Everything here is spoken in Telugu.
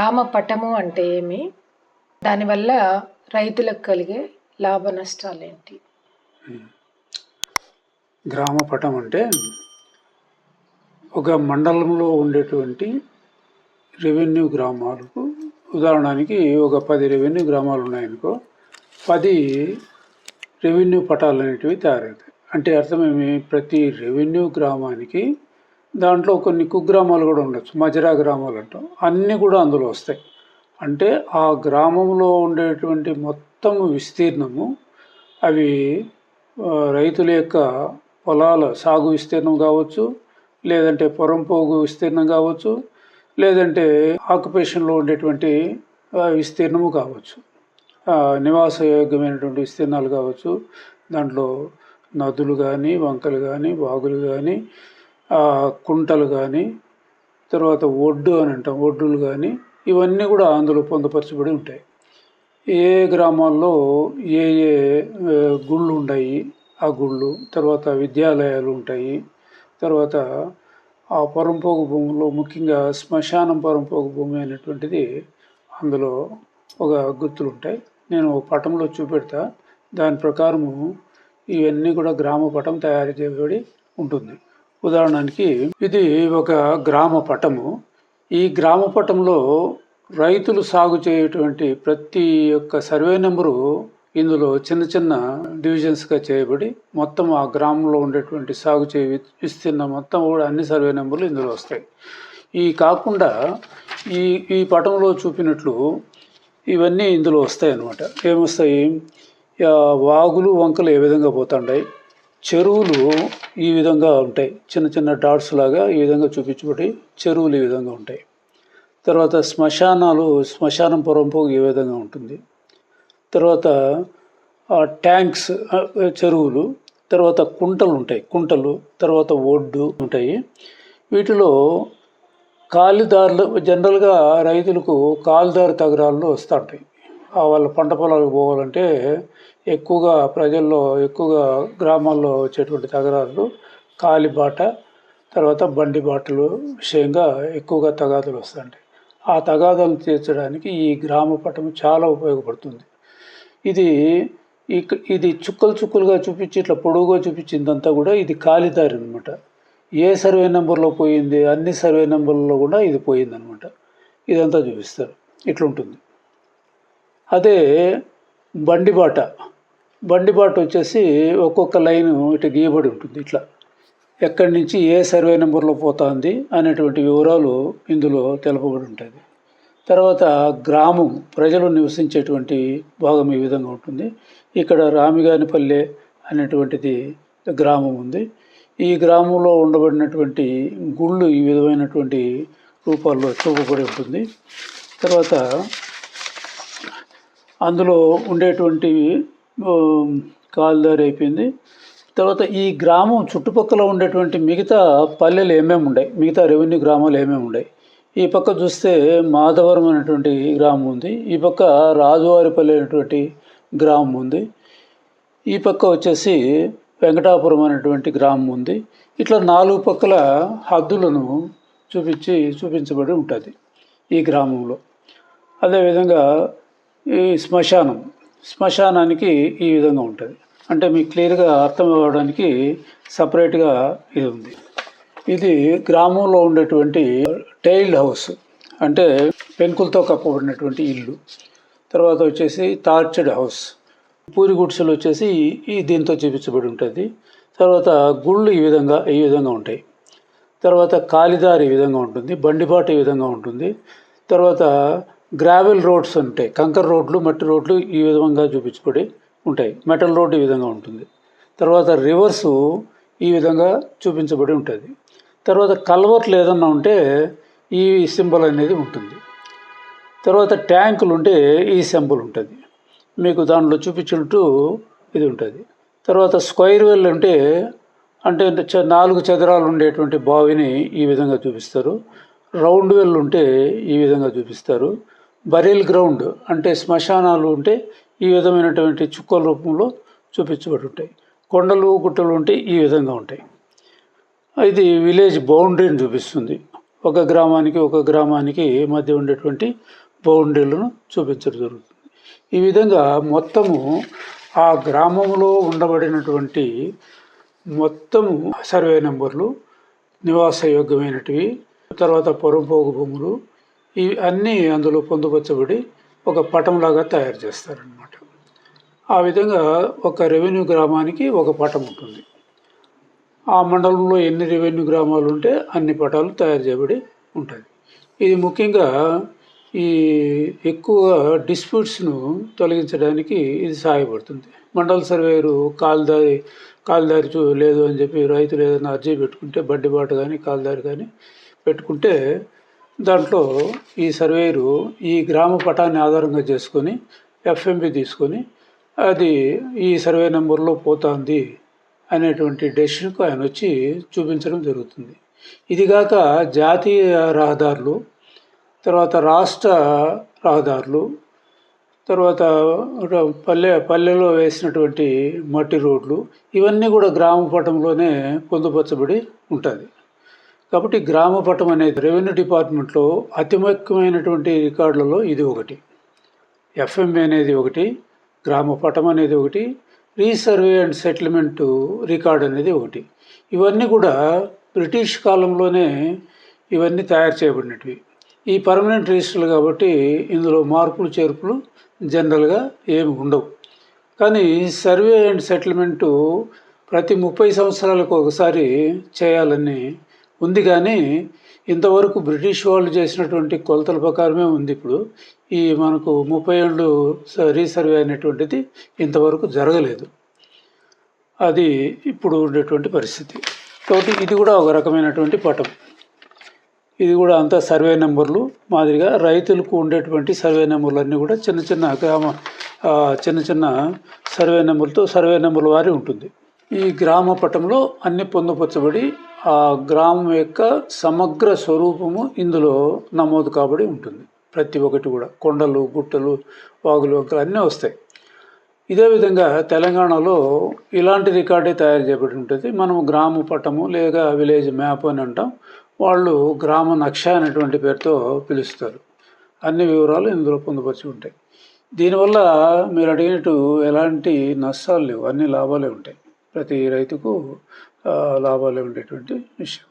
గ్రామ పటము అంటే ఏమి? దానివల్ల రైతులకు కలిగే లాభ నష్టాలేంటి? గ్రామ పటం అంటే ఒక మండలంలో ఉండేటువంటి రెవెన్యూ గ్రామాలకు, ఉదాహరణకి ఒక 10 రెవెన్యూ గ్రామాలు ఉన్నాయనుకో, 10 రెవెన్యూ పటాలు అనేటివి తయారవుతాయి. అంటే అర్థమేమి? ప్రతి రెవెన్యూ గ్రామానికి దాంట్లో కొన్ని కుగ్రామాలు కూడా ఉండొచ్చు, మజరా గ్రామాలు అంటాం, అన్నీ కూడా అందులో వస్తాయి. అంటే ఆ గ్రామంలో ఉండేటువంటి మొత్తం విస్తీర్ణము, అవి రైతుల యొక్క పొలాల సాగు విస్తీర్ణం కావచ్చు, లేదంటే పొరంపోగు విస్తీర్ణం కావచ్చు, లేదంటే ఆక్యుపేషన్లో ఉండేటువంటి విస్తీర్ణము కావచ్చు, నివాసయోగ్యమైనటువంటి విస్తీర్ణాలు కావచ్చు. దాంట్లో నదులు కానీ, వంకలు కానీ, వాగులు కానీ, కుంటలు కానీ, తర్వాత ఒడ్డు అని అంటాం, ఒడ్డులు కానీ, ఇవన్నీ కూడా అందులో పొందుపరచబడి ఉంటాయి. ఏ గ్రామాల్లో ఏ ఏ గుళ్ళు ఉన్నాయి, ఆ గుళ్ళు, తర్వాత విద్యాలయాలు ఉంటాయి, తర్వాత ఆ పొరంపోగు భూముల్లో ముఖ్యంగా శ్మశానం పొరంపోగు భూమి అనేటువంటిది అందులో ఒక గుర్తులు ఉంటాయి. నేను ఒక పటంలో చూపెడతా. దాని ప్రకారము ఇవన్నీ కూడా గ్రామ పటం తయారు చేయబడి ఉంటుంది. ఉదాహరణకి ఇది ఒక గ్రామ పటము. ఈ గ్రామ పటంలో రైతులు సాగు చేయటువంటి ప్రతి ఒక్క సర్వే నెంబరు ఇందులో చిన్న చిన్న డివిజన్స్గా చేయబడి మొత్తం ఆ గ్రామంలో ఉండేటువంటి సాగు చేయ విస్తీర్ణం మొత్తం కూడా అన్ని సర్వే నెంబర్లు ఇందులో వస్తాయి. ఈ కాకుండా ఈ పటంలో చూపినట్లు ఇవన్నీ ఇందులో వస్తాయి అన్నమాట. ఏమొస్తాయి? వాగులు, వంకలు ఏ విధంగా పోతుంటాయి, చెరువులు ఈ విధంగా ఉంటాయి, చిన్న చిన్న డాట్స్ లాగా ఈ విధంగా చూపించబడి చెరువులు ఈ విధంగా ఉంటాయి. తర్వాత శ్మశానం పొరంపోగు ఏ విధంగా ఉంటుంది, తర్వాత ట్యాంక్స్, చెరువులు, తర్వాత కుంటలు ఉంటాయి, తర్వాత ఒడ్డు ఉంటాయి. వీటిలో కాలిదారులు జనరల్గా రైతులకు కాలిదారి తగరాల్లో వస్తూ ఉంటాయి. వాళ్ళ పంట పొలాలకు పోవాలంటే ఎక్కువగా ప్రజల్లో గ్రామాల్లో వచ్చేటువంటి తగరాలు కాలిబాట, తర్వాత బండి బాటలు విషయంగా ఎక్కువగా తగాదాలు వస్తుంటాయి. ఆ తగాదాలు తీర్చడానికి ఈ గ్రామ పటం చాలా ఉపయోగపడుతుంది. ఇది చుక్కలుగా చూపించి ఇట్లా పొడవుగా చూపించిందంతా కూడా ఇది కాలిదారి అనమాట. ఏ సర్వే నెంబర్లో పోయింది, అన్ని సర్వే నెంబర్లలో కూడా ఇది పోయిందనమాట. ఇదంతా చూపిస్తారు. ఇట్లుంటుంది. అదే బండిబాట వచ్చేసి ఒక్కొక్క లైను ఇటు గీయబడి ఉంటుంది. ఇట్లా ఎక్కడి నుంచి ఏ సర్వే నెంబర్లో పోతుంది అనేటువంటి వివరాలు ఇందులో తెలుపబడి ఉంటుంది. తర్వాత గ్రామం, ప్రజలు నివసించేటువంటి భాగం ఈ విధంగా ఉంటుంది. ఇక్కడ రామిగానిపల్లె అనేటువంటిది గ్రామం ఉంది. ఈ గ్రామంలో ఉండబడినటువంటి గుళ్ళు ఈ విధమైనటువంటి రూపాల్లో చూపబడి ఉంటుంది. తర్వాత అందులో ఉండేటువంటి కాలుదారి అయిపోయింది. తర్వాత ఈ గ్రామం చుట్టుపక్కల ఉండేటువంటి మిగతా పల్లెలు ఏమేమి ఉన్నాయి, మిగతా రెవెన్యూ గ్రామాలు ఏమేమి ఉన్నాయి. ఈ పక్క చూస్తే మాధవరం అనేటువంటి గ్రామం ఉంది, ఈ పక్క రాజువారిపల్లి అనేటువంటి గ్రామం ఉంది, ఈ పక్క వచ్చేసి వెంకటాపురం అనేటువంటి గ్రామం ఉంది. ఇట్లా 4 పక్కల హద్దులను చూపించబడి ఉంటుంది ఈ గ్రామంలో. అదేవిధంగా ఈ శ్మశానానికి ఈ విధంగా ఉంటుంది. అంటే మీకు క్లియర్గా అర్థం అవ్వడానికి సపరేట్గా ఇది ఉంది. ఇది గ్రామంలో ఉండేటువంటి టైల్డ్ హౌస్, అంటే పెంకులతో కప్పబడినటువంటి ఇల్లు. తర్వాత వచ్చేసి తార్చెడ్ హౌస్, పూరి గుడిసెలు వచ్చేసి దీంతో చూపించబడి ఉంటుంది. తర్వాత గుళ్ళు ఈ విధంగా ఉంటాయి. తర్వాత కాలిదారి ఈ విధంగా ఉంటుంది, బండిబాట ఈ విధంగా ఉంటుంది. తర్వాత గ్రావెల్ రోడ్స్ ఉంటాయి, కంకర్ రోడ్లు, మట్టి రోడ్లు ఈ విధంగా చూపించబడి ఉంటాయి. మెటల్ రోడ్ ఈ విధంగా ఉంటుంది. తర్వాత రివర్సు ఈ విధంగా చూపించబడి ఉంటుంది. తర్వాత కల్వర్ట్లు ఏదన్నా ఉంటే ఈ సింబల్ అనేది ఉంటుంది. తర్వాత ట్యాంకులు ఉంటే ఈ సింబల్ ఉంటుంది, మీకు దాంట్లో చూపించినట్టు ఇది ఉంటుంది. తర్వాత స్క్వైర్ వెల్ అంటే 4 చదరాలు ఉండేటువంటి బావిని ఈ విధంగా చూపిస్తారు. రౌండ్ వెల్ ఉంటే ఈ విధంగా చూపిస్తారు. బరియల్ గ్రౌండ్ అంటే శ్మశానాలు ఉంటే ఈ విధమైనటువంటి చుక్కల రూపంలో చూపించబడి ఉంటాయి. కొండలు, గుట్టలు ఉంటే ఈ విధంగా ఉంటాయి. ఇది విలేజ్ బౌండరీని చూపిస్తుంది. ఒక గ్రామానికి మధ్య ఉండేటువంటి బౌండరీలను చూపించడం జరుగుతుంది. ఈ విధంగా మొత్తము ఆ గ్రామంలో ఉండబడినటువంటి మొత్తము సర్వే నెంబర్లు, నివాసయోగ్యమైనటివి, తర్వాత పొరంపోగు భూములు, ఇవి అన్నీ అందులో పొందుపరచబడి ఒక పటంలాగా తయారు చేస్తారనమాట. ఆ విధంగా ఒక రెవెన్యూ గ్రామానికి ఒక పటం ఉంటుంది. ఆ మండలంలో ఎన్ని రెవెన్యూ గ్రామాలు ఉంటే అన్ని పటాలు తయారు చేయబడి ఉంటుంది. ఇది ముఖ్యంగా ఈ ఎక్కువ డిస్ప్యూట్స్ను తొలగించడానికి ఇది సహాయపడుతుంది. మండల సర్వేయరు కాలుదారి లేదు అని చెప్పి రైతులు ఏదైనా అర్జీ పెట్టుకుంటే, బడ్డిబాట కానీ కాలుదారి కానీ పెట్టుకుంటే, దాంట్లో ఈ సర్వేయరు ఈ గ్రామ పటాన్ని ఆధారంగా చేసుకొని ఎఫ్ఎంబి తీసుకొని అది ఈ సర్వే నెంబర్లో పోతుంది అనేటువంటి డెసిషన్కు ఆయన వచ్చి చూపించడం జరుగుతుంది. ఇదిగాక జాతీయ రహదారులు, తర్వాత రాష్ట్ర రహదారులు, తర్వాత పల్లెలో వేసినటువంటి మట్టి రోడ్లు, ఇవన్నీ కూడా గ్రామ పటంలోనే పొందుపరచబడి ఉంటుంది. కాబట్టి గ్రామ పటం అనేది రెవెన్యూ డిపార్ట్మెంట్లో అతి ముఖ్యమైనటువంటి రికార్డులలో ఇది ఒకటి. ఎఫ్ఎంబి అనేది ఒకటి, గ్రామ పటం అనేది ఒకటి, రీసర్వే అండ్ సెటిల్మెంట్ రికార్డ్ అనేది ఒకటి. ఇవన్నీ కూడా బ్రిటిష్ కాలంలోనే ఇవన్నీ తయారు చేయబడినవి. ఈ పర్మనెంట్ రిజిస్టర్లు కాబట్టి ఇందులో మార్పులు చేర్పులు జనరల్గా ఏమి ఉండవు. కానీ సర్వే అండ్ సెటిల్మెంటు ప్రతి 30 సంవత్సరాలకు ఒకసారి చేయాలని ఉంది. కానీ ఇంతవరకు బ్రిటిష్ వాళ్ళు చేసినటువంటి కొలతల ప్రకారమే ఉంది. ఇప్పుడు ఈ మనకు 30 ఏళ్ళు రీసర్వే అనేటువంటిది ఇంతవరకు జరగలేదు. అది ఇప్పుడు ఉండేటువంటి పరిస్థితి. కాబట్టి ఇది కూడా ఒక రకమైనటువంటి పటం. ఇది కూడా అంతా సర్వే నెంబర్లు మాదిరిగా రైతులకు ఉండేటువంటి సర్వే నెంబర్లు అన్నీ కూడా చిన్న చిన్న సర్వే నెంబర్ల వారి ఉంటుంది. ఈ గ్రామ పటంలో అన్ని పొందుపరచబడి ఆ గ్రామం యొక్క సమగ్ర స్వరూపము ఇందులో నమోదు కాబడి ఉంటుంది. ప్రతి ఒక్కటి కూడా కొండలు, గుట్టలు, వాగులు, వంకలు అన్నీ వస్తాయి. ఇదే విధంగా తెలంగాణలో ఇలాంటి రికార్డే తయారు చేయబడి ఉంటుంది. మనము గ్రామ పటము లేక విలేజ్ మ్యాప్ అని అంటాం. వాళ్ళు గ్రామ నక్ష అనేటువంటి పేరుతో పిలుస్తారు. అన్ని వివరాలు ఇందులో పొందుపరిచి ఉంటాయి. దీనివల్ల మీరు అడిగినట్టు ఎలాంటి నష్టాలు లేవు, అన్ని లాభాలే ఉంటాయి. ప్రతి రైతుకు లాభాలే ఉండేటువంటి విషయం.